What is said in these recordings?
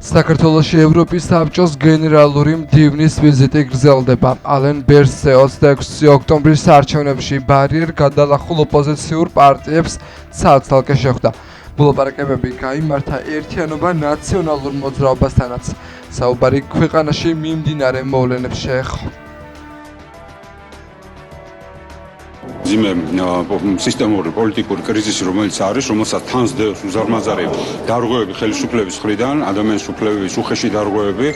საქართველოში ევროპის საბჭოს გენერალური მდივნის ვიზიტი გრძელდება. ალენ ბერსზე 26 ოქტომბრის არჩევნებში ბარიერ გადალახულ ოპოზიციურ პარტიებს ცალ-ცალკე შეხვდა. მოლაპარაკებები გაიმართა ერთიანობა ნაციონალურ მოძრაობასთანაც. საუბარი ქვეყანაში მიმდინარე მოვლენებს შეეხო. ძიმე სისტემური პოლიტიკური კრიზისი, რომელიც არის, რომელსაც თან სდევს უზარმაზარი დარღვევები ხელისუფლების მხრიდან, ადამიანის უფლებების უხეში დარღვევები,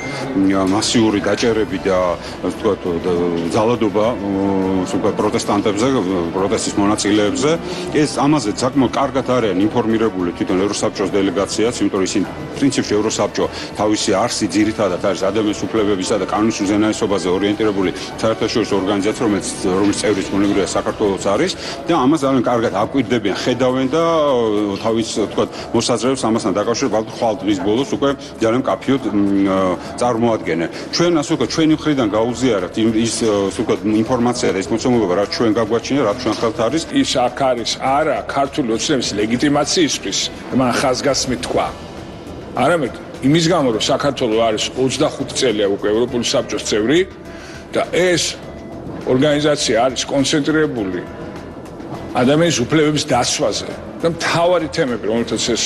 მასიური დაჭერები და ასე ვთქვათ, ძალადობა პროტესტანტებზე, პროტესტის მონაწილეებზე. ეს ამაზე საკმაოდ კარგად არიან ინფორმირებული თვითონ ევროსაბჭოს დელეგაციაც, იმიტომ რომ ისინი პრინციპში ევროსაბჭო თავისი არსი ძირითადად არის ადამიანის უფლებებისა და კანონის უზენაესობაზე ორიენტირებული საერთაშორისო ორგანიზაცია, რომელიც წევრის მონებრივია საქართველოს არის და ამას ძალიან კარგად აკვირდებიან, ხედავენ და თავის თქვათ მოსაზრებებს ამასთან დაკავშირებით ხვალ დღის ბოლოს უკვე ძალიან მკაფიოდ წარმოადგენენ. ჩვენ ასე ვთქვათ, ჩვენი მხრიდან გაუზიარებთ ის ვთქვათ ინფორმაცია და ის მოცემულობა, რაც ჩვენ გაგვაჩინა, რაც ჩვენ ხელთ არის. ის აქ არის არა ქართული ოცნების ლეგიტიმაციისთვის, მან ხაზგასმით თქვა. არამედ იმის გამო, რომ საქართველოს არის 25 წელია უკვე ევროპული საბჭოს წევრი და ეს ორგანიზაცია არის კონცენტრირებული ადამიანის უფლებების დასვაზე და მთავარი თემები, რომელთაც ეს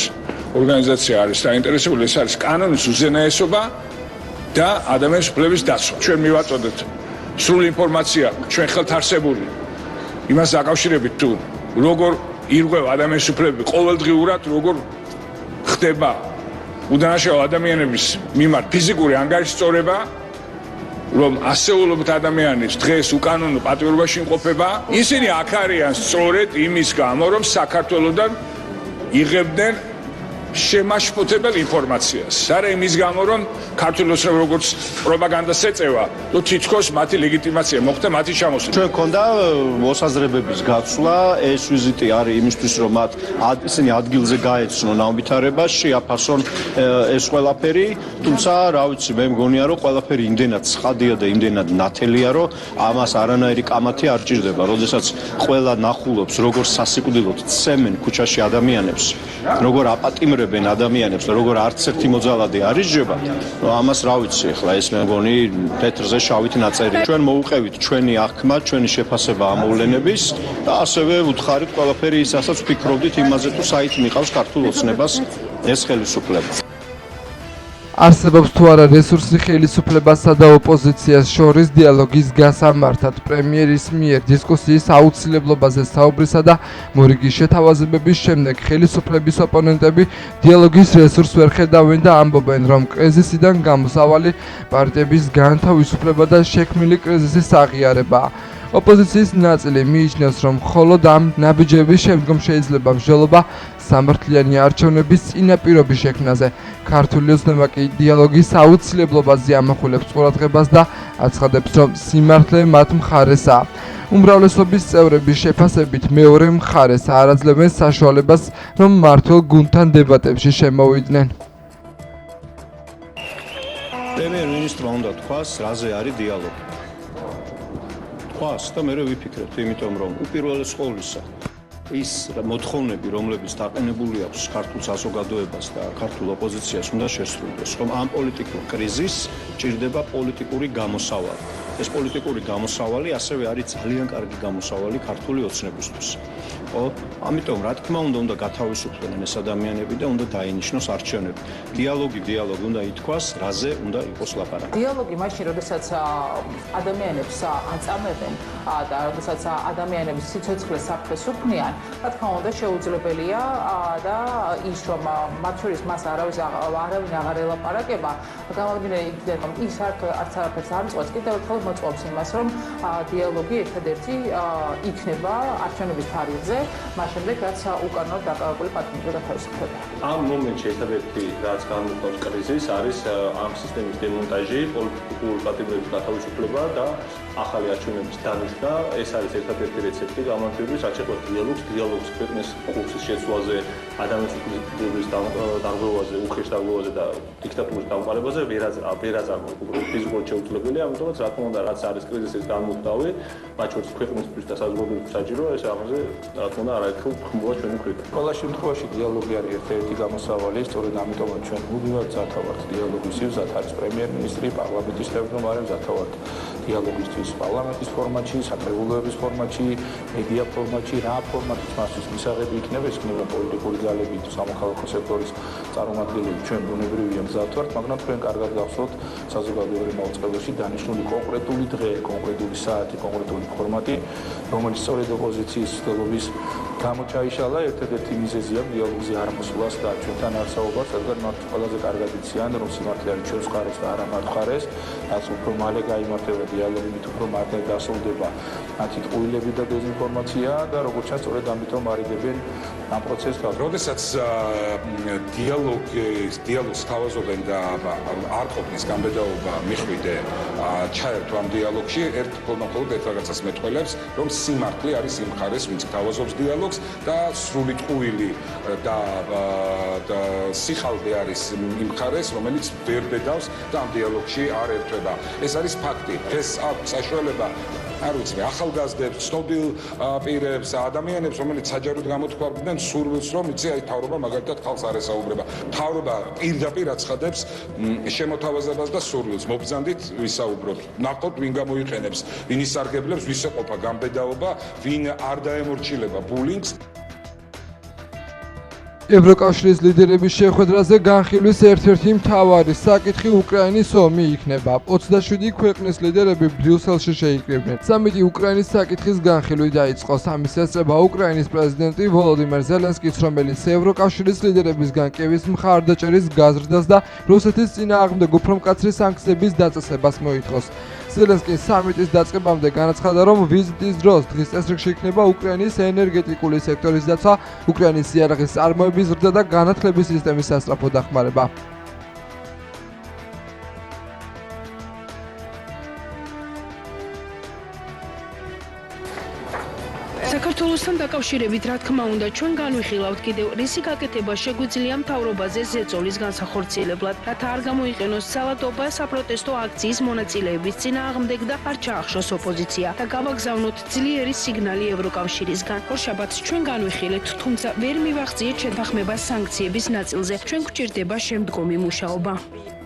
ორგანიზაცია არის დაინტერესებული, ეს არის კანონის უზენაესობა და ადამიანის უფლებების დასვა. ჩვენ მივაწოდეთ სრული ინფორმაცია ჩვენ ხელთ არსებული იმას დაკავშირებით თუ როგორ ირღვევა ადამიანის უფლებები ყოველდღიურად, როგორ ხდება უდანაშაულო ადამიანების მიმართ ფიზიკური ანგარიშწორება, რომ ასეულობით ადამიანის დღეს უკანონო პატიმრობაში იმყოფება. ისინი აქ არიან სწორედ იმის გამო, რომ საქართველოსთან იღებდნენ შემაშფოთებელ ინფორმაციას. არა იმის გამო, რომ ქართულოს როგორც პროპაგანდას ეწევა, რომ თითქოს მათი ლეგიტიმაცია მოხდა მათი ჩამოსვლა. ჩვენ ქონდა მოსაზრებების გაცვლა, ეს ვიზიტი არის იმისთვის, რომ ისინი ადგილზე გაეცნონ ამვითარებას, შეაფასონ ეს ყველაფერი, თუმცა რა ვიცი, მე მგონია, რომ ყველაფერი იმდენად ცხადია და იმდენად ნათელია, რომ ამას არანაირი კამათი არ ჭირდება. როდესაც ყველა ნახულობს, როგორ სასიკვდილოდ ცემენ ქუჩაში ადამიანებს, როგორ აპატიმრებენ ადამიანებს და როგორ არც ერთი მოძალადე არ იჯება, ამას რა ვიცი, ახლა ეს მე მგონი თეთრზე შავით ნაწერი. ჩვენ მოუყევით ჩვენი აღქმა, ჩვენი შეფასება ამ მოვლენების და ასევე უთხარით ყველაფერი ის, რასაც ვფიქრობდით იმაზე, თუ საით მიყავს ქართულ ოცნებას ეს ხელისუფლება. არსებობს თუ არა რესურსი ხელისუფლებასა და ოპოზიციას შორის დიალოგის გასამართად. პრემიერის მიერ დისკუსიის აუცილებლობაზე საუბრისა და მორიგის შეთავაზებების შემდეგ ხელისუფლების ოპონენტები დიალოგის რესურსს ვერ ხედავენ და ამბობენ, რომ კრიზისიდან გამოსავალი პარტიების განთავისუფლება და შექმნილი კრიზისის აღიარებაა. ოპოზიციის ნაწილი მიიჩნევს, რომ მხოლოდ ამ ნაბიჯების შემდგომ შეიძლება მსჯელობა სამართლიანი არჩევნების წინაპირობის შექმნაზე. ქართული ოცნება კი დიალოგის აუცილებლობაზე ამახვილებს ყურადღებას და აცხადებს, რომ სიმართლე მათ მხარესაა. უმრავლესობის წევრების შეფასებით მეორე მხარეს არ აძლევენ საშუალებას, რომ მმართველ გუნდთან დებატებში შემოვიდნენ. პრემიერ-მინისტრმა უნდა თქვას, რაზე არის დიალოგი. თქვას და მე ვიფიქრებთ, იმიტომ რომ უპირველეს ყოვლისა ის მოთხოვნები, რომლებიც დაყენებული აქვს ქართულ საზოგადოებას და ქართულ ოპოზიციას უნდა შესრულდეს, რომ ამ პოლიტიკურ კრიზისს ჭირდება პოლიტიკური გამოსავალი. ეს პოლიტიკური გამოსავალი ასევე არის ძალიან კარგი გამოსავალი ქართული ოცნებისთვის. ამიტომ რა თქმა უნდა გათავისუფლდნენ ეს ადამიანები და უნდა დაინიშნოს არჩევნები. დიალოგი უნდა ითქვას, რაზე უნდა იყოს ლაპარაკი. დიალოგი მაშინ, როდესაც ადამიანებს აწამებენ და როდესაც ადამიანების სიცოცხლეს საფრთხეს უქმნიან, რა თქმა უნდა შეუძლებელია და ის რომ მათ შორის მას არავინ აღარ ელაპარაკება, გამომდინარე იქიდან რომ ის არც არაფერს არ იწვევს, კიდევ ერთხელ მოწვევს იმას, რომ დიალოგი ერთადერთი იქნება არჩევნების თარიღზე, მას შემდეგ რაც უკანონოდ დაკავებული პარტიები გათავისუფლდება. ამ მომენტში ერთადერთი რაც გამოხობს კრიზისს არის ამ სისტემის დემონტაჟი, პოლიტიკური პარტიების გათავისუფლება და ახალი არჩევნების დანიშნა, ეს არის ერთადერთი რეცეპტი გამარჯვების, რაც შეეხება დიალოგს ქვეყნის კურსის შეცვლაზე, ადამიანის უფლებების დარღვევაზე, უხეშ დარღვევაზე და დიქტატურის დამყარებაზე ვერ აწარმოებს უბრალოდ ფიზიკურად შეუძლებელია, ამიტომაც რა თქმა უნდა, რაც არის კრიზისის განმუხტავი, მათ შორის ქვეყნისთვის და საზოგადოებისთვის საჭიროა, ეს ამაზე რა თქმა უნდა არაერთხელ ხმულა ჩვენი მხრიდან. ყველა შემთხვევაში დიალოგი არის ერთ-ერთი გამოსავალი, სწორედ ამიტომაც ჩვენ მუდმივად მზათა ვართ დიალოგის მზად არის პრემიერ-მინისტრი, პარლამენტის თავმჯდომარე მზათა ვართ დიალოგისთვის პარლამენტის ფორმატში, საკრებულოების ფორმატში, მედია ფორმატში, რა ფორმატიც მასთვის მისაღები იქნება, ეს იქნება პოლიტიკური ძალები, სამოქალაქო სექტორის წარმომადგენლები, ჩვენ ბუნებრივია მზად ვართ, მაგრამ თქვენ კარგად გახსოვთ საზოგადოებრივ მოწყობილობაში დანიშნული კონკრეტული დღე, კონკრეტული საათი, კონკრეტული ფორმატი, რომელიც სწორედ ოპოზიციის ცდილობის გამოჩაიშალა, ერთადერთი მიზეზია დიალოგზე არ მოსვლას და ჩვენთან არსაობას, რადგან მათ ყველაზე კარგად იციან, რომ სიმართლე არის ჩვენს მხარეს და არა მათ მხარეს, რაც უფრო მალე გაიმართება დიალოგი, მით უფრო მალე დასრულდება მათი ტყუილები და დეзинფორმაცია და როგორც ჩანს, სწორედ ამიტომ არიდებენ ამ პროცესს. როდესაც დიალოგს თავაზობენ და არ ყოფნის გამბედაობა მიხვიდე ჩაერთო ამ დიალოგში, მხოლოდ ერთ რაღაცას მეტყველებს, რომ სიმართლე არის იმ მხარეს, ვინც თავაზობს დიალოგს და სრული ტყუილი და სიხალდე არის იმ მხარეს, რომელიც ვერ ბედავს და ამ დიალოგში არ ერთვება. ეს არის ფაქტი. ეს აქვს საშუალება არ ვიცი, ახალგაზრდებს, ცნობილ პირებს, ადამიანებს, რომელიც საჯაროდ გამოთქვამდნენ სურვილს, რომ იცი, აი თავრობა მაგალითად ხალხს არ ესაუბრება. თავრობა პირდაპირ აცხადებს შემოთავაზებას და სურვილს. მობრძანდით ვისაუბროთ. ნახოთ, ვინ გამოიყენებს, ვინ ისარგებლებს, ვის ეყოფა გამბედაობა, ვინ არ დაემორჩილება ბულინგს. ევროკავშირის ლიდერების შეხვედრაზე განხილვის ერთ-ერთი მთავარი საკითხი უკრაინის ომი იქნება. 27 ქვეყნის ლიდერები ბრიუსელში შეიკრიბნენ. სამიტი უკრაინის საკითხის განხილვით დაიწყო. ამის ესწრება უკრაინის პრეზიდენტი ვოლოდიმირ ზელენსკის, რომელიც ევროკავშირის ლიდერებისგან კიევის მხარდაჭერის გაზრდას და რუსეთის წინააღმდეგ უფრო მკაცრი სანქციების დაწესებას მოითხოვს. ზელენსკი სამიტის დაწყებამდე განაცხადა, რომ ვიზიტის დროს დღის წესრიგში იქნება უკრაინის ენერგეტიკული სექტორის დაცვა, უკრაინის იარაღის წარმოების ზრდა და განათლების სისტემის სასწრაფო დახმარება. საქართველოსთან დაკავშირებით, რა თქმა უნდა, ჩვენ განვიხილავთ კიდევ რისი გაკეთება შეგვიძლია მთავრობაზე ზეწოლის განსახორციელებლად, რათა არ გამოიყენოს ძალადობა საპროტესტო აქციის მონაწილეების წინააღმდეგ და არ ჩაახშოს ოპოზიცია და გავაგზავნოთ ძლიერი სიგნალი ევროკავშირისგან. ორშაბათს ჩვენ განვიხილეთ, თუმცა ვერ მივახციეთ შეთანხმებას სანქციების ნაწილზე. ჩვენ გვჭირდება შემდგომი მუშაობა.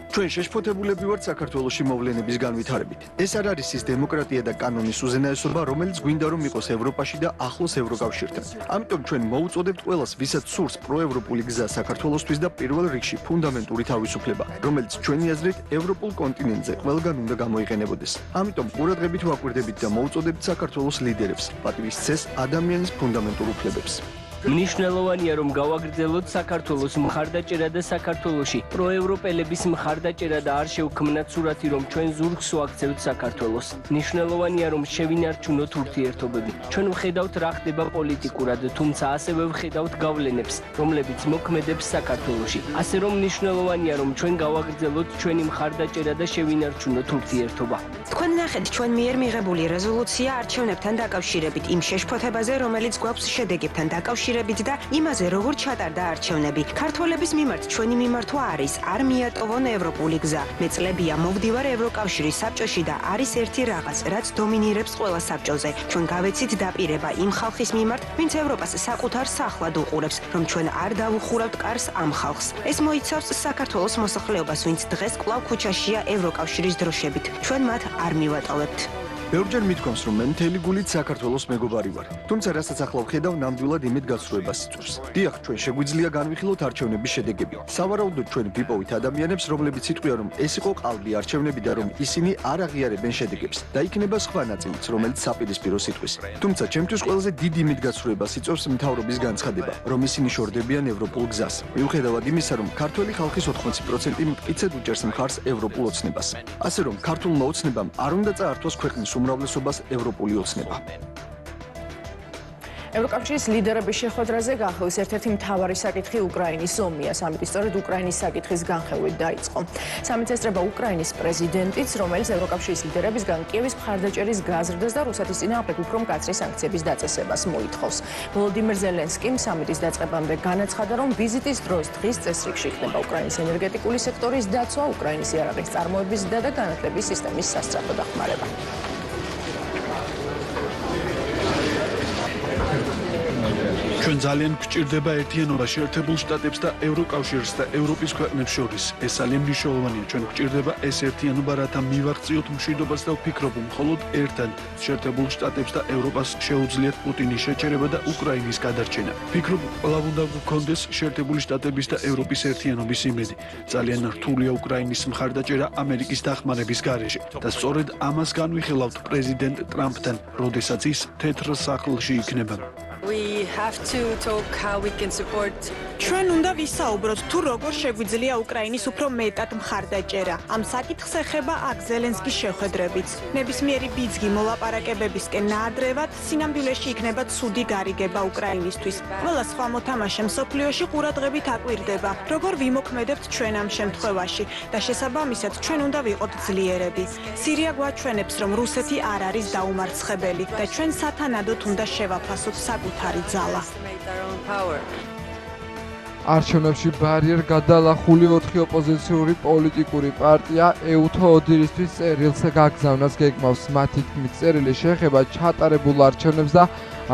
ჩვენ შეშფოთებულები ვართ საქართველოში მოვლენების განვითარებით. ეს არ არის ის დემოკრატია და კანონის უზენაესობა, რომელიც გვინდა რომ იყოს ევროპაში და ახლოს ევროკავშირთან. ამიტომ ჩვენ მოუწოდებთ ყველას, ვისაც სურს პროევროპული გზა საქართველოსთვის და პირველ რიგში ფუნდამენტური თავისუფლება, რომელიც ჩვენი აზრით ევროპულ კონტინენტზე ყველგან უნდა გამოიყენებოდეს. ამიტომ ყურადღებით ვაკვირდებით და მოუწოდებთ საქართველოს ლიდერებს პატივისცეს ადამიანის ფუნდამენტურ უფლებებს. მნიშვნელოვანია რომ გავაგრძელოთ საქართველოს მხარდაჭერა და საქართველოში პროევროპელების მხარდაჭერა და არ შევქმნათ სურათი რომ ჩვენ ზურგს ვაქცევთ საქართველოს. მნიშვნელოვანია რომ შევინარჩუნოთ ურთიერთობები. ჩვენ ვხედავთ რა ხდება პოლიტიკურად, თუმცა ასევე ვხედავთ გავლენებს, რომლებიც მოქმედებს საქართველოში. ასე რომ მნიშვნელოვანია რომ ჩვენ გავაგრძელოთ ჩვენი მხარდაჭერა და შევინარჩუნოთ ურთიერთობა. თქვენ ნახეთ ჩვენ მიერ მიღებული რეზოლუცია არჩევნებთან დაკავშირებით იმ შეშფოთებაზე, რომელიც გვაქვს შედეგებთან დაკავშირებით და იმაზე როგორ ჩატარდა არჩევნები. ქართველების მიმართ ჩვენი მიმართვა არის არ მიატოვონ ევროპული გზა. მე წლებია მოვდივარ ევროკავშირის საბჭოში და არის ერთი რაღაც, რაც დომინირებს ყველა საბჭოზე. ჩვენ გავეცით დაპირება იმ ხალხის მიმართ, ვინც ევროპას საკუთარ სახლად უყურებს, რომ ჩვენ არ დავუხურავთ კარს ამ ხალხს. ეს მოიცავს საქართველოს მოსახლეობას, ვინც დღეს კვლავ ქუჩაშია ევროკავშირის დროშებით. ჩვენ მათ არ მივატოვებთ. ბევრჯერ მithქვამს, რომ მე მთელი გულით საქართველოს მეგობარი ვარ. თუმცა რასაც ახლა ვხედავ, ნამდვილად იმით გასწრებას იწვევს. დიახ, ჩვენ შეგვიძლია განვიხილოთ არჩევნების შედეგები. სავარაუდოდ ჩვენ ვიპოვით ადამიანებს, რომლებიც იტყვიან, რომ ეს იყო ყალბი არჩევნები და რომ ისინი არ აღიარებენ შედეგებს. და იქნება სხვა ნაწილიც, რომელიც საპირისპიროს იტყვის. თუმცა ჩემთვის ყველაზე დიდი იმით გასწრებას იწვევს მთავრობის განცხადება, რომ ისინი შორდებიან ევროპულ გზას. მიუხედავად იმისა, რომ ქართველი ხალხის 80% მტკიცედ უჭერს მხარს ევროპულ ოცნებას. ასე რომ ქართულმა ოცნებამ არ უნდა წაართვას ქვეყნის უმრავლესობას ევროპული ოცნება. ევროკავშირის ლიდერების შეხვედრაზე განხილვის ერთ-ერთი მთავარი საკითხი უკრაინის ომია. სამიტი სწორედ უკრაინის საკითხის განხილვით დაიწყო. სამიტს ესწრება უკრაინის პრეზიდენტიც, რომელიც ევროკავშირის ლიდერებისგან კიევის მხარდაჭერის გაზრდას და რუსეთის წინააღმდეგ უფრო მკაცრი სანქციების დაწესებას მოითხოვს. ვოლოდიმირ ზელენსკიმ სამიტის დაწყებამდე განაცხადა, რომ ვიზიტის დროს დღის წესრიგში იქნება უკრაინის ენერგეტიკული სექტორის დაცვა, უკრაინის იარაღის წარმოების და განათლების სისტემის სასწრაფო დახმარება. ჩვენ ძალიან გვჭირდება ერთიანობა შეერთებულ შტატებს და ევროკავშირს და ევროპის ქვეყნებს შორის. ეს ძალიან მნიშვნელოვანია. ჩვენ გვჭირდება ეს ერთიანობა, რათა მივაღწიოთ მშვიდობას და ვფიქრობ, მხოლოდ ერთად შეერთებულ შტატებს და ევროპას შეუძლიათ პუტინის შეჩერება და უკრაინის გადარჩენა. ვფიქრობ, ყველამ უნდა გქონდეს შეერთებული შტატების და ევროპის ერთიანობის იმედი. ძალიან რთულია უკრაინის მხარდაჭერა ამერიკის დახმარების გარეშე და სწორედ ამას განვიხილავთ პრეზიდენტ ტრამპთან, როდესაც ის თეთრ სახლში იქნება. ჩვენ უნდა ვისაუბროთ, თუ როგორ შეგვიძლია უკრაინის უფრო მეტად მხარდაჭერა. ამ საკითხს ეხება აქ ზელენსკის შეხვედრებიც. ნებისმიერი ბიძგი მოლაპარაკებებისკენ ნაადრევად, სინამდვილეში იქნება ცუდი გარიგება უკრაინისთვის. ყველა სხვა მოთამაშე მსოფლიოში ყურადღებით აკვირდება, როგორ ვიმოქმედებთ ჩვენ ამ შემთხვევაში და შესაბამისად ჩვენ უნდა ვიყოთ ძლიერები. სირია გვაჩვენებს, რომ რუსეთი არ არის დაუმარცხებელი და ჩვენ სათანადოდ უნდა შევაფასოთ საკუთარი ძალა. არჩევნებში ბარიერ გადალახული 4 ოპოზიციური პოლიტიკური პარტია EUTO-ODIHR-ისთვის წერილს გაგზავნას გეგმავს. მათი თქმით, წერილი შეეხება ჩატარებულ არჩევნებს და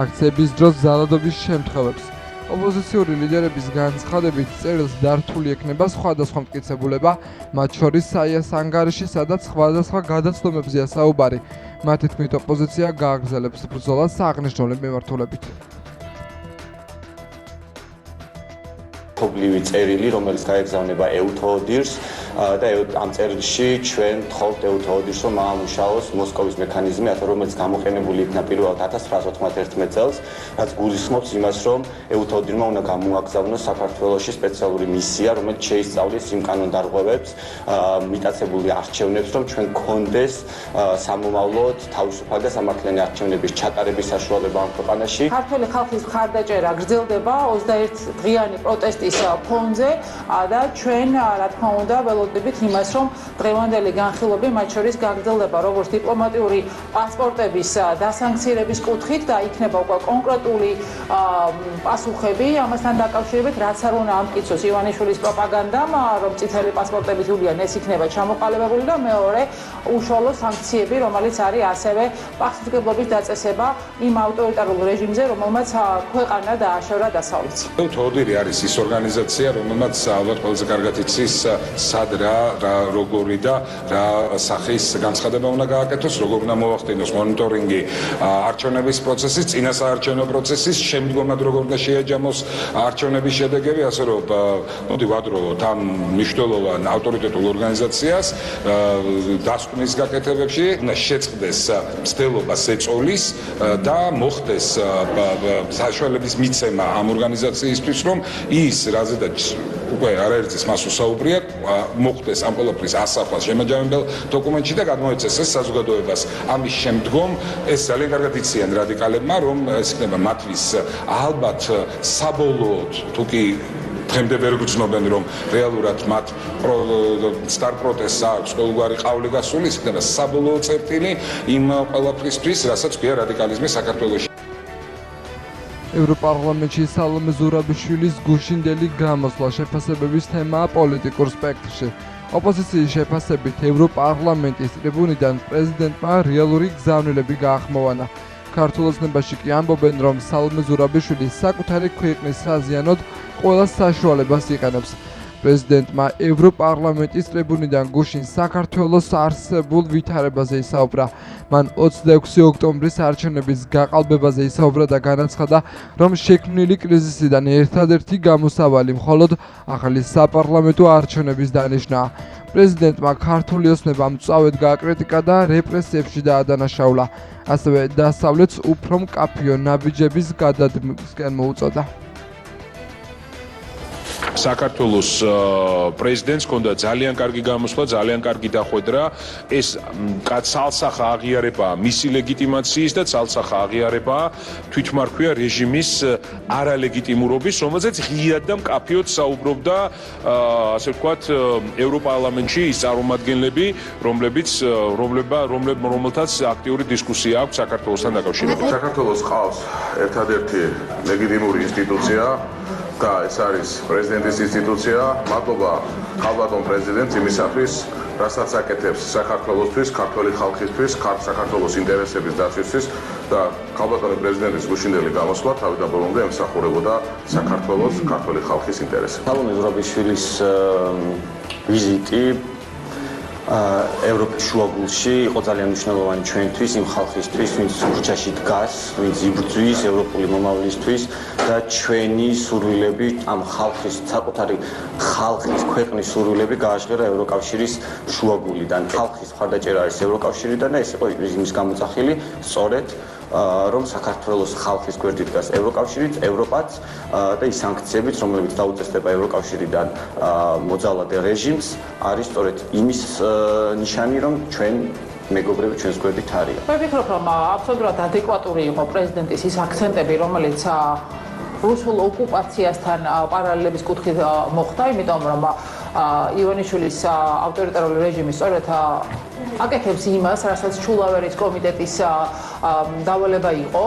აქციების დროს ზალადობის შემთხვევებს. ოპოზიციური ლიდერების განცხადებით, წერილს დართული ექნება სხვადასხვა მტკიცებულება, მათ შორის საიას ანგარიში, სადაც სხვადასხვა გადაცდომებზეა საუბარი. მათი თქმით, ოპოზიცია გააგრძელებს ბრძოლას აღნიშნული მიმართულებით. თობლივი წერილი, რომელიც გაეგზავნება EUTO-ODIHR-ს და ამ წერილში ჩვენ ვთხოვთ EUTO-ODIHR-ს, რომ ამუშაოს მოსკოვის მექანიზმი, რომელიც გამოყენებული იქნა პირველად 1991 წელს, რაც გულისხმობს იმას, რომ EUTO-ODIHR-მა უნდა გამოაგზავნოს საქართველოში სპეციალური მისია, რომელიც შეისწავლის იმ კანონდარღვევებს, მიტაცებული არჩევნებს, რომ ჩვენ გქონდეს სამომავლოდ თავისუფალი და სამართლიანი არჩევნების ჩატარების საშუალება ამ ქვეყანაში. ქართული ხალხის მხარდაჭერა გრძელდება 21 დღიანი პროტესტის ფონზე და ჩვენ რა თქმა უნდა ველოდებით იმას, რომ დღევანდელი განხილვები მათ შორის გაგრძელდება როგორც დიპლომატიური პასპორტების დასანქცირების კუთხით და იქნება უკვე კონკრეტული პასუხები ამასთან დაკავშირებით, რაც არ უნდა ამტკიცოს ივანიშვილის პროპაგანდამ, რომ წითელი პასპორტებით ივლიან, ეს იქნება ჩამოყალიბებული და მეორე უშუალო სანქციები, რომელიც არის ასევე პასუხისმგებლობის დაწესება იმ ავტორიტარულ რეჟიმზე, რომელმაც ქვეყანა დააშორა დასავლეთს. EUTO-ODIHR არის ის ორგანიზაცია, რომელმაც ალბათ ყველაზე კარგად იცის, სად რა როგორი და რა სახის განცხადება უნდა გააკეთოს, როგორ უნდა მოახდინოს მონიტორინგი არჩევნების პროცესის, წინასაარჩევნო პროცესის, შემდგომად როგორ უნდა შეაჯამოს არჩევნების შედეგები, ასე რომ მოდი ვადროვოთ ამ მნიშვნელოვან ავტორიტეტულ ორგანიზაციას დასკვნის გაკეთებებში, უნდა შეწყდეს მცდელობა ზეწოლის და მოხდეს საშუალების მიცემა ამ ორგანიზაციისთვის, რომ ის რაზედაც უკვე არაერთის მას უსაუბრია, მოხდეს ამ ყველაფრის ასახვა შემაჯამებელ დოკუმენტში და გადმოეცეს ეს საზოგადოებას. ამის შემდგომ ეს ძალიან კარგად იციან რადიკალებმა, რომ ეს იქნება მათთვის ალბათ საბოლოოდ თუკი დღემდე ვერ გრძნობენ, რომ რეალურად მათ სტარ პროტესტს აქვს ყოველგვარი ყავლი გასული, ის იქნება საბოლოო წერტილი იმ ყველაფრისთვის, რასაც ქვია რადიკალიზმი საქართველოში. ევროპარლამენტში სალომე ზურაბიშვილის გუშინდელი გამოსვლა შეფასებების თემაა პოლიტიკურ სპექტრში. ოპოზიციის შეფასებით ევროპარლამენტის ტრიბუნიდან პრეზიდენტმა რეალური გზავნილები გაახმოვანა. ქართულ ოცნებაში კი ამბობენ, რომ სალომე ზურაბიშვილი საკუთარი ქვეყნის საზიანოდ ყველა საშუალებას იყენებს. პრეზიდენტმა ევროპარლამენტის ტრიბუნიდან გუშინ საქართველოს არსებულ ვითარებაზე ისაუბრა. მან 26 ოქტომბრის არჩევნების გაყალბებაზე ისაუბრა და განაცხადა, რომ შექმნილი კრიზისიდან ერთადერთი გამოსავალი მხოლოდ ახალი საპარლამენტო არჩევნების დანიშვნაა. პრეზიდენტმა ქართული ოცნება მწვავედ გააკრიტიკა და რეპრესიებში დაადანაშაულა. ასევე დასავლეთს უფრო მკაფიო ნაბიჯების გადადგმისკენ მოუწოდა. საქართველოს პრეზიდენტს ჰქონდა ძალიან კარგი გამოსვლა, ძალიან კარგი დახვედრა. ეს ცალსახა აღიარება მისი ლეგიტიმაციის და ცალსახა აღიარება თვითმარქვია რეჟიმის არალეგიტიმურობის, რომელზეც ღიად და მკაფიოდ საუბრობდა ასე ვთქვათ ევროპარლამენტში ის წარმომადგენლები, რომელთაც აქტიური დისკუსია აქვს საქართველოსთან დაკავშირებით. საქართველოს ყავს ერთადერთი ლეგიტიმური ინსტიტუცია და ეს არის პრეზიდენტის ინსტიტუცია. მადლობა ხალბატონ პრეზიდენტს იმისათვის, რასაც აკეთებს საქართველოსთვის, ქართული ხალხისთვის, საქართველოს ინტერესების დაცვისთვის და ხალბატონი პრეზიდენტის გუშინდელი გამოსვლა თავიდან ბოლომდე ემსახურებოდა საქართველოს, ქართული ხალხის ინტერესებს. სალომე ზურაბიშვილის ვიზიტი ევროპის შუაგულში იყო ძალიან მნიშვნელოვანი ჩვენთვის, იმ ხალხისთვის, ვინც სურჯაში დგას, ვინც იბრძვის ევროპული მომავლისთვის და ჩვენი სურვილები ამ ხალხის, საკუთარი ხალხის, ქვეყნის სურვილები გააჟღერა ევროკავშირის შუაგულიდან. ხალხის მხარდაჭერა არის ევროკავშირიდან და ეს იყო იმის გამოძახილი, სწორედ რომ საქართველოს ხალხის გვერდით დგას ევროკავშირიც, ევროპაც და ის სანქციებიც, რომლებიც დაუწესდება ევროკავშირიდან მოძალადე რეჟიმს, არის სწორედ იმის ნიშანი, რომ ჩვენ მეგობრები ჩვენს გვერდით არიან. მე ვფიქრობ, რომ აბსოლუტურად ადეკვატური იყო პრეზიდენტის ის აქცენტები, რომელიც რუსულ ოკუპაციასთან პარალელების კუთხით მოხდა, იმიტომ რომ ივანიშვილის ავტორიტარული რეჟიმი სწორედ აკეთებს იმას, რასაც ჩულავერის კომიტეტის დავალება იყო,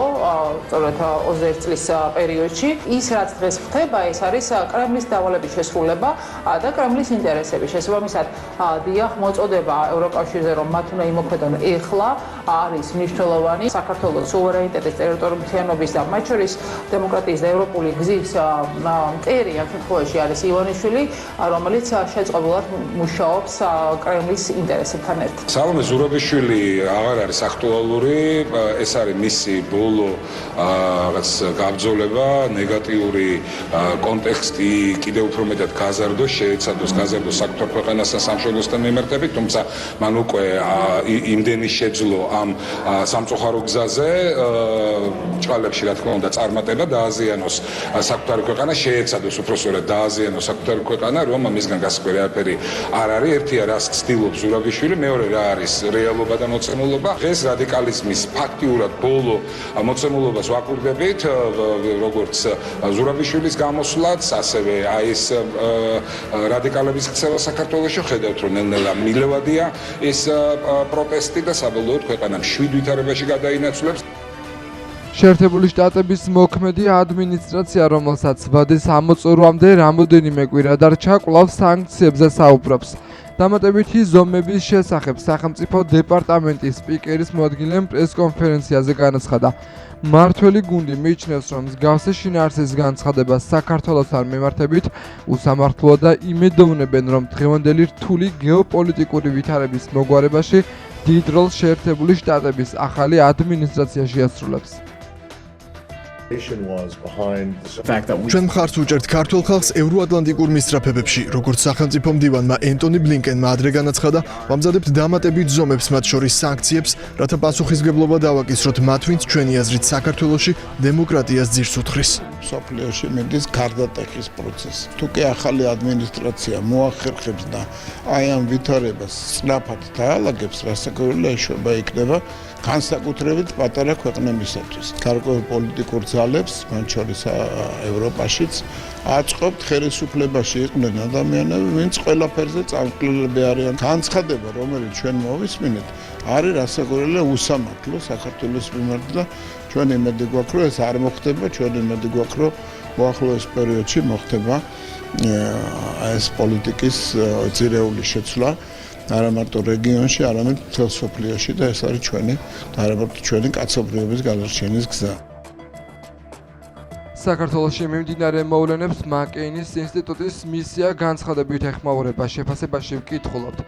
სწორედ 21 წლის პერიოდში. ის რაც დღეს ხდება, ეს არის კრემლის დავალების შესრულება და კრემლის ინტერესები. შესაბამისად, დიახ, მოწოდება ევროკავშირზე, რომ მათ უნდა იმოქმედონ ეხლა, არის მნიშვნელოვანი საქართველოს სუვერენიტეტის, ტერიტორიული მთლიანობის და მათ შორის დემოკრატიის და ევროპული გზის მტერი ამ შემთხვევაში არის ივანიშვილი, რომელიც შეწყობილად მუშაობს კრემლის ინტერესებთან ერთად. სალომე ზურაბიშვილი აღარ არის აქტუალური, ეს არის მისი ბოლო რაღაც გაბრძოლება, ნეგატიური კონტექსტი კიდევ უფრო მეტად გაზარდოს, შეეცადოს გაზარდოს საკუთარ ქვეყანასთან სამშობლოსთან მიმართებით, თუმცა მან უკვე იმდენი შეძლო ამ სამწუხარო გზაზე, ჭყალებში რა თქმა უნდა წარმატება დააზიანოს საკუთარი ქვეყანა, შეეცადოს უბრალოდ დააზიანოს საკუთარი ქვეყანა, რომ მისგან გასაკვირი არაფერი არ არის. ერთია რას ცდილობს ზურაბიშვილი, მეორე რა არის რეალობა და მოცემულობა. დღეს რადიკალიზმის ფაქტიურად ბოლო მოცემულობას ვაკვირდებით, როგორც ზურაბიშვილის გამოსვლაც, ასევე ეს რადიკალების ქცევა საქართველოში. ხედავთ, რომ ნელ-ნელა მილევადია ეს პროტესტი და საბოლოოდ ქვეყანამ 7 ვითარებაში გადაინაცვლებს. შეერთებული შტატების მოქმედი ადმინისტრაცია, რომელსაც ვადის ამოწურვამდე რამოდენიმე კვირა დარჩა, კვლავ სანქციებზე საუბრობს. დამატებითი ზომების შესახებ სახელმწიფო დეპარტამენტის სპიკერის მოადგილემ პრესკონფერენციაზე განაცხადა. მმართველი გუნდი მიიჩნევს, რომ მსგავსი შინაარსის განცხადება საქართველოსთან მიმართებით უსამართლოა და იმედოვნებენ, რომ დღევანდელი რთული გეოპოლიტიკური ვითარების მოგვარებაში დიდ როლს შეერთებული შტატების ახალი ადმინისტრაცია შეასრულებს. ჩვენ მხარს უჭერთ ქართულ ხალხს ევროატლანტიკურ მისწრაფებებში, როგორც სახელმწიფო მდივანმა ენტონი ბლინკენმა ადრე განაცხადა, ვამზადებთ დამატებით ზომებს, მათ შორის სანქციებს, რათა პასუხისმგებლობა დავაკისროთ მათ, ვინც ჩვენი აზრით საქართველოში დემოკრატიას ძირს უთხრის. სოფლიოში მიდის გარდატეხის პროცესი. თუ კი ახალი ადმინისტრაცია მოახერხებს და აი ამ ვითარებას სწრაფად დაალაგებს, რასაკვირველია ეშვება იქნება განსაკუთრებით პატარა ქვეყნებისათვის. გარკვეულ პოლიტიკურ ძალებს, მათ შორის ევროპაშიც, აწყობთ ხელისუფლებაში იყვნენ ადამიანები, ვინც ყველაფერზე წამკვლელები არიან. განცხადება, რომელიც ჩვენ მოვისმინეთ, არის რასაკვირველია უსამართლო საქართველოს მიმართ და ჩვენ იმედი გვაქვს, რომ ეს არ მოხდება, ჩვენ იმედი გვაქვს, რომ მოახლოეს პერიოდში მოხდება ეს პოლიტიკის ძირეული შეცვლა. არა მარტო რეგიონში, არამედ მთელ სოფლიოში და ეს არის ჩვენი და არა მარტო ჩვენი კაცობრიობის გადარჩენის გზა. საქართველოში მიმდინარე მოვლენებს მაკეინის ინსტიტუტის მისია განცხადებით ეხმაურება. შეფასებაში ვკითხულობთ.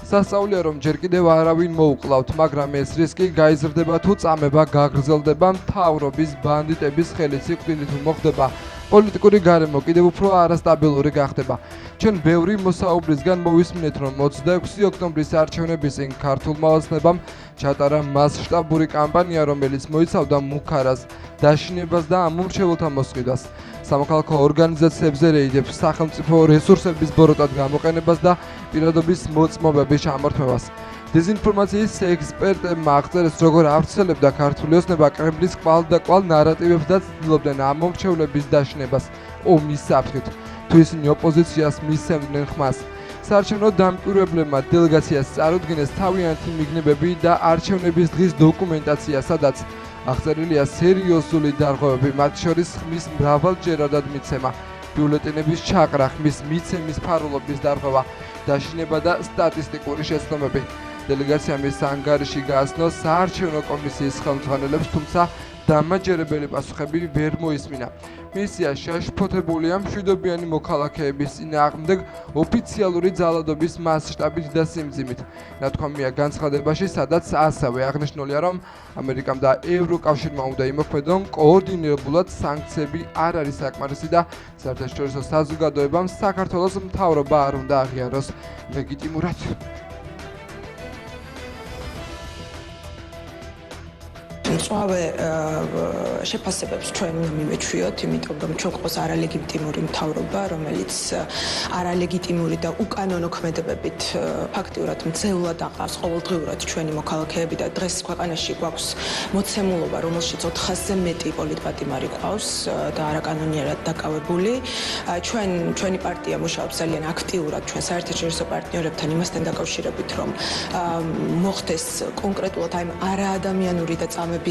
სასწაულია, რომ ჯერ კიდევ არავინ მოუკლავთ, მაგრამ ეს რისკი გაიზრდება თუ წამება გაგრძელდება მთავრობის ბანდიტების ხელით სიკვდილით მოხდება პოლიტიკური გარემო კიდევ უფრო არასტაბილური გახდება. ჩვენ ბევრი მოსაუბრისგან მოვისმინეთ, რომ 26 ოქტომბრის არჩევნების წინ ქართულმა ოცნებამ ჩატარა მასშტაბური კამპანია, რომელიც მოიცავდა მუქარას დაშინებას და ამომრჩეველთა მოსყიდვას. სამოქალაქო ორგანიზაციებზე რეიდებს, სახელმწიფო რესურსების ბოროტად გამოყენებას და პირადობის მოწმობების ჩამორთმევას. დეზინფორმაციის ექსპერტებმა აღწერეს, როგორ ავრცელებდა ქართული ოცნება კრემლის კვალ და კვალ ნარატივებს და ცდილობდნენ ამომრჩევლების დაშინებას ომის საფრთხით, თუ ისინი ოპოზიციას მისცემდნენ ხმას. საარჩევნო დამკვირვებლებმა დელეგაციას წარუდგინეს თავიანთი მიგნებები და არჩევნების დღის დოკუმენტაცია, სადაც აღწერილია სერიოზული დარღვევები, მათ შორის ხმის მრავალჯერადად მიცემა, ბიულეტენების ჩაყრა, ხმის მიცემის ფარულობის დარღვევა, დაშინება და სტატისტიკური შეცდომები. დელეგაციამ ის ანგარიში გააცნო საარჩევნო კომისიის ხელმძღვანელებს, თუმცა დამაჯერებელი პასუხები ვერ მოისმინა. მისია შეაშფოთებულია მშვიდობიანი მოქალაქეების წინააღმდეგ ოფიციალური ძალადობის მასშტაბით და სიმძიმით. ნათქვამია განცხადებაში, სადაც ასევე აღნიშნულია, რომ ამერიკამ და ევროკავშირმა უნდა იმოქმედონ კოორდინირებულად, სანქციები არ არის საკმარისი და საერთაშორისო საზოგადოებამ საქართველოს მთავრობა არ უნდა აღიაროს ლეგიტიმურად. მწვავე შეფასებებს ჩვენ უნდა მივეჩვიოთ, იმიტომ რომ ჩვენ გვყავს არალეგიტიმური მთავრობა, რომელიც არალეგიტიმური და უკანონო ქმედებებით ფაქტიურად მძევლად აყავს ყოველდღიურად ჩვენი მოქალაქეები და დღეს ქვეყანაში გვაქვს მოცემულობა, რომელშიც 400-ზე მეტი პოლიტპატიმარი ყავს და არაკანონიერად დაკავებული. ჩვენი პარტია მუშაობს ძალიან აქტიურად ჩვენ საერთაშორისო პარტნიორებთან იმასთან დაკავშირებით, რომ მოხდეს კონკრეტულად აი არაადამიანური და წამების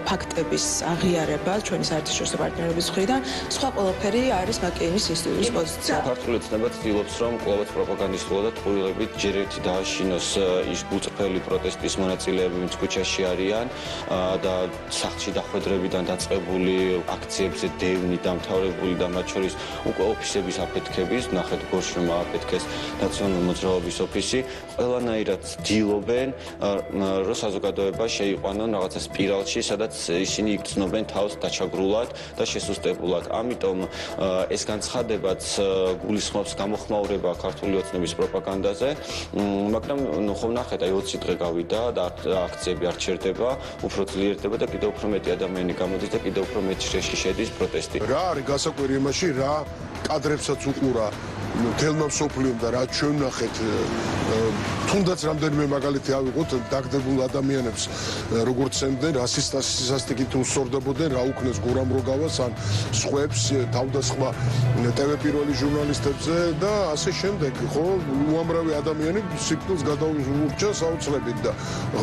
ფაქტების აღიარება ჩვენი საერთაშორისო პარტნიორების მხრიდან, სხვა ყველაფერი არის მაკეინის ინსტიტუტის პოზიცია. ქართული ოცნება ცდილობს, რომ კვლავაც პროპაგანდისტულად და ტყუილებით ჯერ ერთი დააშინოს ის უწრფელი პროტესტის მონაწილეები, ვინც ქუჩაში არიან და სახლში დახვედრებიდან დაწყებული აქციებზე დევნი დამთავრებული და მათ შორის უკვე ოფისების აფეთქების, ნახეთ გორში რომ ააფეთქეს ნაციონალური მოძრაობის ოფისი, ყველანაირად ცდილობენ, რომ საზოგადოება შეიყვანონ რაღაცა სპირალში, სადაც ისინი იგრძნობენ თავს დაჩაგრულად და შესუსტებულად. ამიტომ ეს განცხადებაც გულისხმობს გამოხმაურება ქართული ოცნების პროპაგანდაზე, მაგრამ ხომ ნახეთ, აი 20 დღე გავიდა და აქციები არ ჩერდება, უფრო ძლიერდება და კიდევ უფრო მეტი ადამიანი გამოდის და კიდევ უფრო მეტ შეში შედის პროტესტი. რა არის გასაკვირი იმაში, რა კადრებსაც უყურა თელმა მსოფლიომ და რაც ჩვენ ნახეთ, თუნდაც რამდენიმე მაგალითი ავიღოთ, დაგდებულ ადამიანებს როგორც სცემდნენ, რასისტასასტიკით უსწორდებოდნენ, რა უქნეს გურამ როგავას ან სხვებს, თავდასხმა TV პირველი ჟურნალისტებზე და ასე შემდეგ, ხო, უამრავი ადამიანი სიკვდილს გადაურჩა საოცრებით და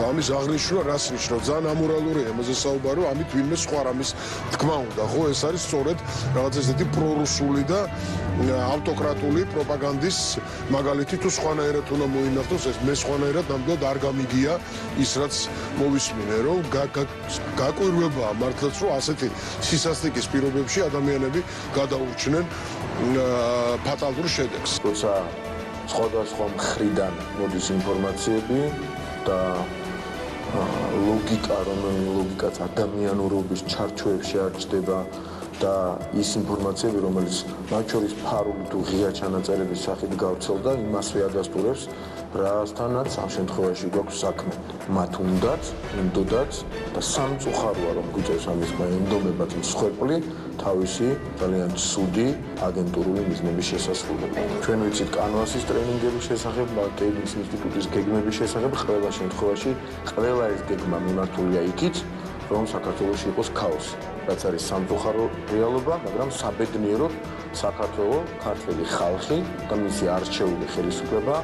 ამის აღნიშვნა რას ნიშნავს? ძალიან ამორალურია ამაზე საუბარო, ამით ვინმე სხვა რამის თქმა უნდა, ხო, ეს არის სწორედ რაღაც ესეთი პრორუსული და ავტოკრატული პროპაგანდის მაგალითი, თუ სხვანაირად უნდა მოინახოს, ეს მე სხვანაირად ნამდვილად არ გამიგია ის, რაც მოვისმინე, რომ გაკვირვებაა მართლაც, რომ ასეთი სისასტიკის პირობებში ადამიანები გადაურჩნენ ფატალურ შედეგს. როცა სხვადასხვა მხრიდან მოდის ინფორმაციები და ლოგიკა, რომელიც ლოგიკაც ადამიანურობის ჩარჩოებში არ ჩდება და ის ინფორმაციები, რომელიც მათ შორის ფარული თუ ღია ჩანაწერების სახით გავრცელდა, იმასვე ადასტურებს, რასთანაც ამ შემთხვევაში გვაქვს საქმე. მათ უნდაც, ინდოდაც და სამწუხაროა, რომ გვიწევს ამის ენდომებად მსხვერპლი თავისი ძალიან ცუდი აგენტურული მიზნების შესასრულებლად. ჩვენ ვიცით კანვასის ტრენინგების შესახებ, მაკეინის ინსტიტუტის გეგმების შესახებ, ყველა შემთხვევაში ყველა ეს გეგმა მიმართულია იქით, რომ საქართველოში იყოს ქაოსი. რაც არის სამწუხარო რეალობა, მაგრამ საბედნიეროდ საქართველოს ქართული ხალხი და მისი არჩეული ხელისუფლება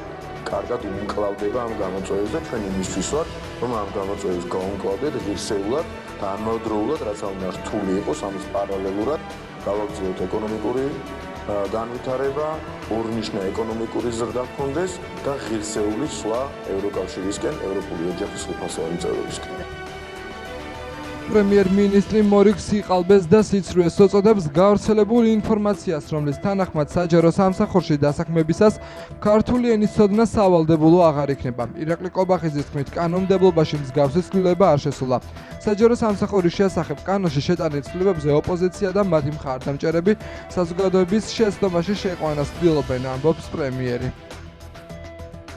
კარგად უმკლავდება ამ გამოწვევებს და ჩვენ იმისთვის ვართ, რომ ამ გამოწვევებს გავუმკლავდეთ ღირსეულად და ამავდროულად, რაც უნდა რთული იყოს, ამის პარალელურად გავაგრძელოთ ეკონომიკური განვითარება, ორნიშნა ეკონომიკური ზრდა გქონდეს და ღირსეული სვლა ევროკავშირისკენ, ევროპული ოჯახის უფასოვანი წევრებისკენ. პრემიერ-მინისტრი მორიგ სიყალბეს და სიცრუეს უწოდებს გავრცელებულ ინფორმაციას, რომლის თანახმად საჯარო სამსახურში დასაქმებისას ქართული ენის ცოდნა სავალდებულო აღარ იქნება. ირაკლი კობახიძის თქმით, კანონმდებლობაში მსგავსი ცვლილება არ შესულა. საჯარო სამსახურის შესახებ კანონში შეტანილ ცვლილებებზე ოპოზიცია და მათი მხარდამჭერები საზოგადოების შეცდომაში შეყვანას ცდილობენ, ამბობს პრემიერი.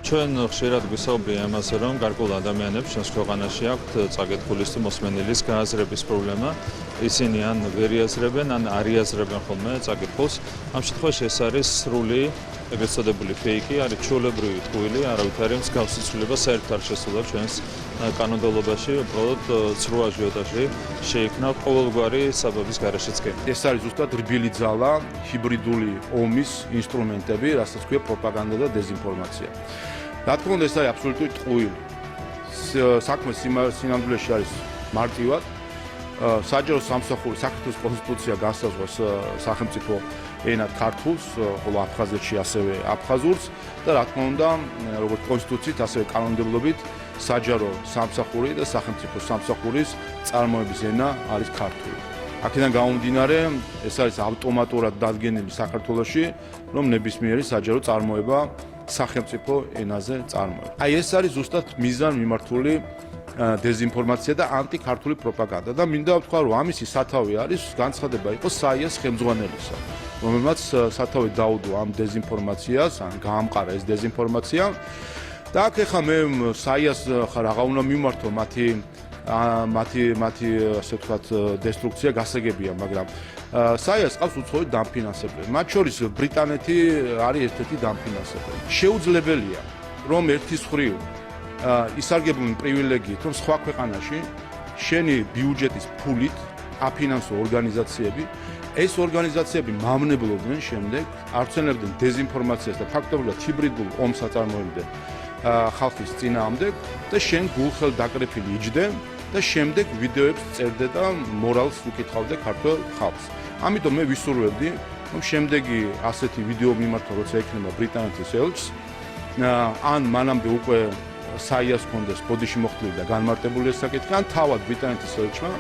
ჩვენ ხშირად გვისაუბრია ამაზე, რომ გარკვეულ ადამიანებს ჩვენს ქვეყანაში აქვთ წაგეთქულის თუ მოსმენელის გააზრების პრობლემა. ისინი ან ვერ იაზრებენ, ან არ იაზრებენ ხოლმე წაგეთქულს. ამ შემთხვევაში ეს არის სრული, ეგრეთ წოდებული ფეიკი, არის ჩვეულებრივი ტყუილი, არავითარი მსგავსი ცვლილება საერთოდ არ შესულა ჩვენს კანონმდებლობაში, უბრალოდ ცრუ აჟიოტაჟი შეიქმნა ყოველგვარი საბაბის გარეშეც კი. ეს არის ზუსტად რბილი ძალა, ჰიბრიდული ომის ინსტრუმენტები, რასაც ქვია პროპაგანდა და დეზინფორმაცია. რა თქმა უნდა, ეს არის აბსოლუტური ტყუილი. საქმე სინამდვილეში არის მარტივად. საჯარო სამსახური საქართველოს კონსტიტუცია განსაზღვრავს სახელმწიფო ენად ქართულს, ხოლო აფხაზეთში ასევე აფხაზურს და რა თქმა უნდა, როგორც კონსტიტუციით, ასევე კანონმდებლობით საჯარო სამსახური და სახელმწიფო სამსახურის წარმოების ენა არის ქართული. აქედან გამომდინარე, ეს არის ავტომატურად დადგენილი საქართველოში, რომ ნებისმიერი საჯარო წარმოება სახელმწიფო ენაზე წარმოება. აი ეს არის ზუსტად მიზანმიმართული დეზინფორმაცია და ანტიქართული პროპაგანდა და მინდა ვთქვა, რომ ამისი სათავე არის განცხადება იყო საიას ხელმძღვანელისა, რომელმაც სათავე დაუდო ამ დეზინფორმაციას, ან გაამყარა ეს დეზინფორმაცია. და აქ ეხა მე საიას რაღა უნდა მიმართო მათი ასე ვთქვათ დესტრუქცია გასაგებია, მაგრამ საიას ყავს უცხოური დამფინანსებლები. მათ შორის ბრიტანეთი არის ერთ-ერთი დამფინანსებელი. შეუძლებელია, რომ ერთის მხრივ ისარგებლონ პრივილეგიით, რომ სხვა ქვეყანაში შენი ბიუჯეტის ფულით აფინანსო ორგანიზაციები, ეს ორგანიზაციები მამნებლობდნენ შემდეგ, არცენებდნენ დეზინფორმაციას და ფაქტობრივად ჰიბრიდულ ომს აწარმოებდნენ ხალხის წინააღმდეგ და შენ გულხელ დაკრეფილი იჯდე და შემდეგ ვიდეოებს წერდე და მორალს უკითხავდე ქართულ ხალხს. ამიტომ მე ვისურვებდი, რომ შემდეგი ასეთი ვიდეო მიმართო, როცა ექნება ბრიტანეთის ელჩს, ან მანამდე უკვე საიას კონდეს ბოდიში მოხდილი და განმარტებული ეს საკითხი, ან თავად ბრიტანეთის ელჩმა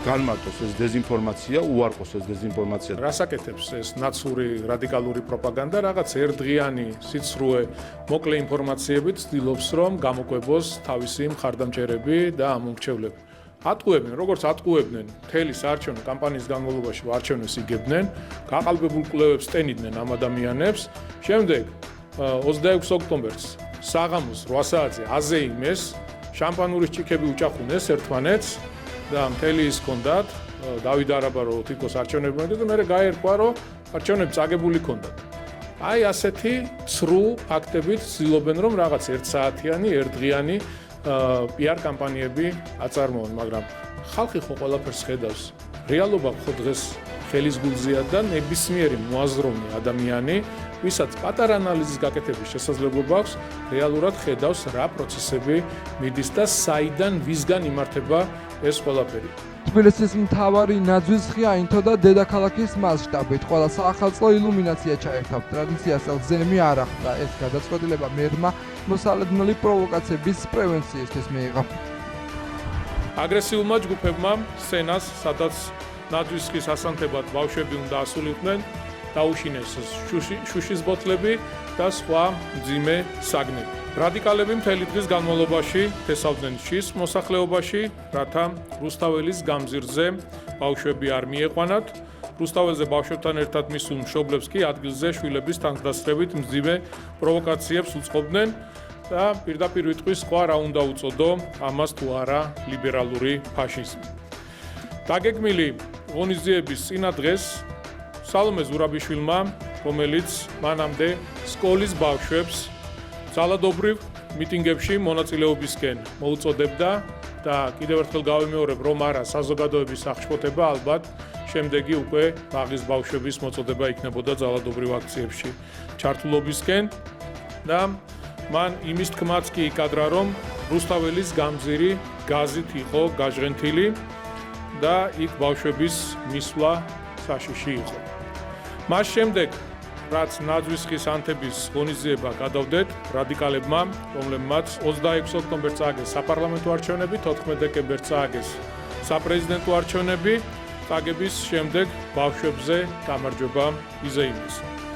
განმარტოს ეს დეზინფორმაცია, უარყოს ეს დეზინფორმაცია. რას აკეთებს ეს ნაცური რადიკალური პროპაგანდა, რაღაც ერთდღიანი სიცრუე მოკლე ინფორმაციებით ცდილობს, რომ გამოკვებოს თავისი მხარდამჭერები და ამომრჩევლები. ატყუებენ, როგორც ატყუებდნენ მთელი საარჩევნო კამპანიის განმავლობაში არჩევნებს იგებდნენ, გაყალბებულ კვლევებს სტენიდნენ ამ ადამიანებს. შემდეგ 26 ოქტომბერს საღამოს 8 საათზე აზეიმეს, შამპანურის ჭიქები უჭახუნეს ერთმანეთს და მთელი ის ჰქონდათ, დავით არაბა რო თითქოს არჩევნები მოედო და მერე გაერკვა, რომ არჩევნები წაგებული ჰქონდათ. აი ასეთი ცრუ ფაქტებით ცდილობენ, რომ რაღაც ერთსაათიანი, ერთდღიანი PR კამპანიები აწარმოონ, მაგრამ ხალხი ხო ყველაფერს ხედავს. რეალობა ხო დღეს ხელის გულზეა და ნებისმიერი მოაზროვნე ადამიანი, ვისაც პატარა ანალიზის გაკეთების შესაძლებლობა აქვს, რეალურად ხედავს რა პროცესები მიდის და საიდან ვისგან იმართება ეს ყველაფერი. თბილისის მთავარი ნაძვის ხი აინთო და დედაქალაქის მასშტაბით. ყველა საახალწლო ილუმინაცია ჩაერთავს. ტრადიციას ელზემი არ ახლდა. ეს გადაწყვეტილება მერმა მოსალოდნელი პროვოკაციების პრევენციისთვის მიიღო. აგრესიულმა ჯგუფებმა სცენას, სადაც ნაძვის ხის ასანთებად ბავშვები უნდა ასულიყვნენ, დაუშინეს შუშის ბოთლები და სხვა მძიმე საგნები. რადიკალები მთელი დღის განმავლობაში თესავდნენ შის მოსახლეობაში, რათა რუსთაველის გამზირზე ბავშვები არ მიიყვანათ. რუსთაველზე ბავშვებთან ერთად მისულ მშობლებს კი ადგილზე შვილების თანდასწრებით მძიმე პროვოკაციებს უწყობდნენ და პირდაპირ ვიტყვის სხვა რა უნდა უწოდო ამას თუ არა ლიბერალური ფაშიზმი. დაგეგმილი ღონისძიების წინა დღეს სალომე ზურაბიშვილმა, რომელიც მანამდე სკოლის ბავშვებს ძალადობრივ მიტინგებში მონაწილეობისკენ მოუწოდებდა და კიდევ ერთხელ გავიმეორებ, რომ არა საზოგადოების აღშფოთება, ალბათ შემდეგი უკვე ბაღის ბავშვების მოწოდება იქნებოდა ძალადობრივ აქციებში ჩართულობისკენ და მან იმის თქმაც კი იკადრა, რომ რუსთაველის გამზირი გაზით იყო გაჟღენთილი და იქ ბავშვების მისვლა საშიში იყო. მას შემდეგ, რაც ნაძვის ხის ანთების ღონისძიება გადავდეთ რადიკალებმა, რომლებმაც 26 ოქტომბერს წააგეს საპარლამენტო არჩევნები, 14 დეკემბერს წააგეს საპრეზიდენტო არჩევნები წაგების შემდეგ ბავშვებზე გამარჯვება იზეიმეს.